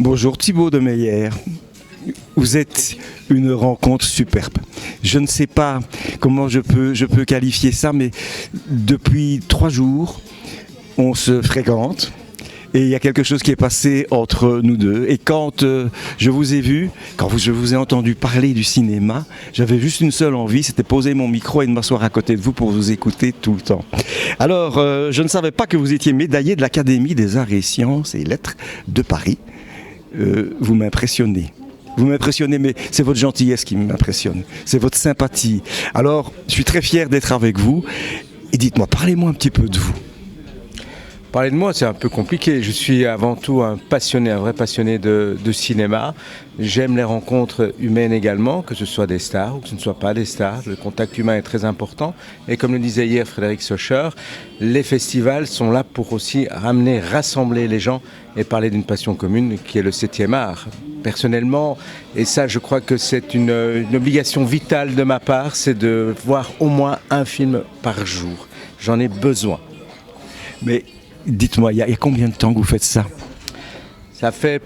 Bonjour Thibaut de Meyer. Vous êtes une rencontre superbe. Je ne sais pas comment je peux qualifier ça, mais depuis 3 jours, on se fréquente. Et il y a quelque chose qui est passé entre nous deux. Et quand je vous ai vu, je vous ai entendu parler du cinéma, j'avais juste une seule envie, c'était poser mon micro et de m'asseoir à côté de vous pour vous écouter tout le temps. Alors, je ne savais pas que vous étiez médaillé de l'Académie des arts et sciences et lettres de Paris. Vous m'impressionnez. Vous m'impressionnez, mais c'est votre gentillesse qui m'impressionne. C'est votre sympathie. Alors, je suis très fier d'être avec vous. Et dites-moi, parlez-moi un petit peu de vous. Parler de moi, c'est un peu compliqué. Je suis avant tout un vrai passionné de cinéma. J'aime les rencontres humaines également, que ce soit des stars ou que ce ne soit pas des stars. Le contact humain est très important. Et comme le disait hier Frédéric Socher, les festivals sont là pour aussi rassembler les gens et parler d'une passion commune qui est le 7e art. Personnellement, et ça je crois que c'est une obligation vitale de ma part, c'est de voir au moins un film par jour. J'en ai besoin. Mais dites-moi, il y a combien de temps que vous faites ça? Ça fait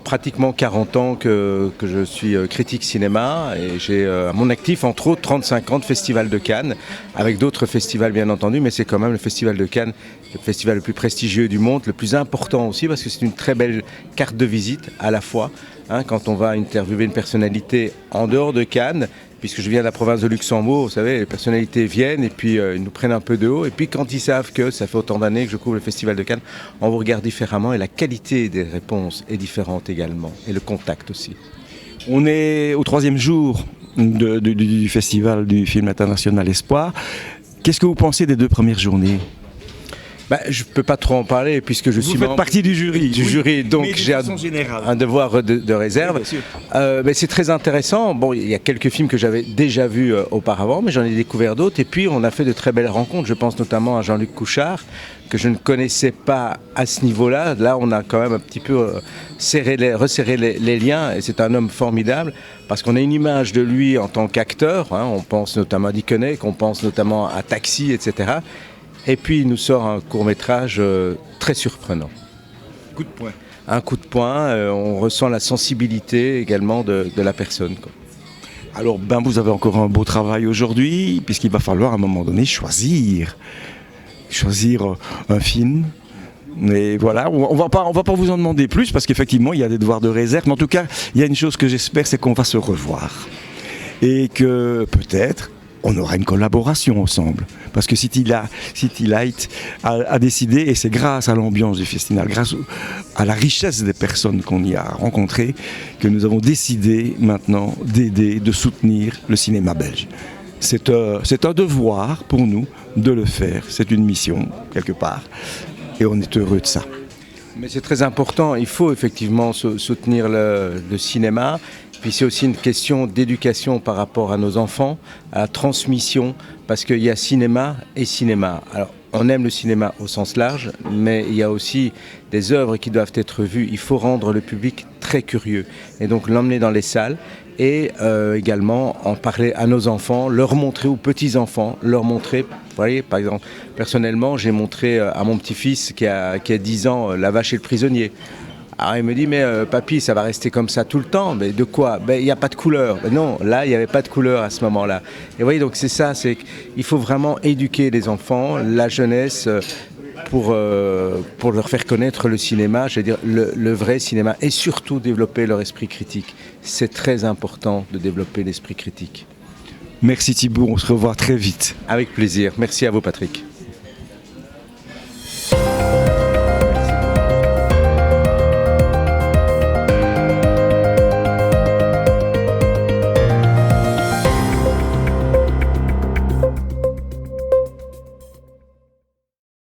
pratiquement 40 ans que je suis critique cinéma et j'ai à mon actif entre autres 35 ans de Festival de Cannes, avec d'autres festivals bien entendu, mais c'est quand même le Festival de Cannes, le festival le plus prestigieux du monde, le plus important aussi parce que c'est une très belle carte de visite à la fois. Quand on va interviewer une personnalité en dehors de Cannes, puisque je viens de la province de Luxembourg, vous savez, les personnalités viennent et puis ils nous prennent un peu de haut. Et puis quand ils savent que ça fait autant d'années que je couvre le Festival de Cannes, on vous regarde différemment et la qualité des réponses est différente également. Et le contact aussi. On est au 3e jour du Festival du film international Espoir. Qu'est-ce que vous pensez des 2 premières journées? Je ne peux pas trop en parler puisque je suis membre partie du jury. Donc j'ai un devoir de réserve. Oui, c'est très intéressant. Bon, il y a quelques films que j'avais déjà vus auparavant, mais j'en ai découvert d'autres. Et puis on a fait de très belles rencontres. Je pense notamment à Jean-Luc Couchard, que je ne connaissais pas à ce niveau-là. Là, on a quand même un petit peu resserré les liens. Et c'est un homme formidable parce qu'on a une image de lui en tant qu'acteur. On pense notamment à Dickeneck, on pense notamment à Taxi, etc. Et puis il nous sort un court-métrage très surprenant. Coup de poing. Un coup de poing, on ressent la sensibilité également de la personne. Alors vous avez encore un beau travail aujourd'hui, puisqu'il va falloir à un moment donné choisir un film. Mais voilà, on va pas vous en demander plus, parce qu'effectivement il y a des devoirs de réserve. Mais en tout cas, il y a une chose que j'espère, c'est qu'on va se revoir. Et que peut-être on aura une collaboration ensemble. Parce que City Light a décidé, et c'est grâce à l'ambiance du festival, grâce à la richesse des personnes qu'on y a rencontrées, que nous avons décidé maintenant d'aider, de soutenir le cinéma belge. C'est un devoir pour nous de le faire. C'est une mission, quelque part. Et on est heureux de ça. Mais c'est très important. Il faut effectivement soutenir le cinéma. Puis c'est aussi une question d'éducation par rapport à nos enfants, à la transmission, parce qu'il y a cinéma et cinéma. Alors, on aime le cinéma au sens large, mais il y a aussi des œuvres qui doivent être vues. Il faut rendre le public très curieux et donc l'emmener dans les salles et également en parler à nos enfants, leur montrer aux petits-enfants, leur montrer, vous voyez, par exemple, personnellement, j'ai montré à mon petit-fils qui a 10 ans La Vache et le Prisonnier. Alors il me dit, mais papy, ça va rester comme ça tout le temps. Mais de quoi? Il n'y a pas de couleur. Non, là, il n'y avait pas de couleur à ce moment-là. Et vous voyez, donc c'est ça, c'est qu'il faut vraiment éduquer les enfants, la jeunesse, pour leur faire connaître le cinéma, je veux dire le vrai cinéma, et surtout développer leur esprit critique. C'est très important de développer l'esprit critique. Merci Thibaut, on se revoit très vite. Avec plaisir. Merci à vous Patrick.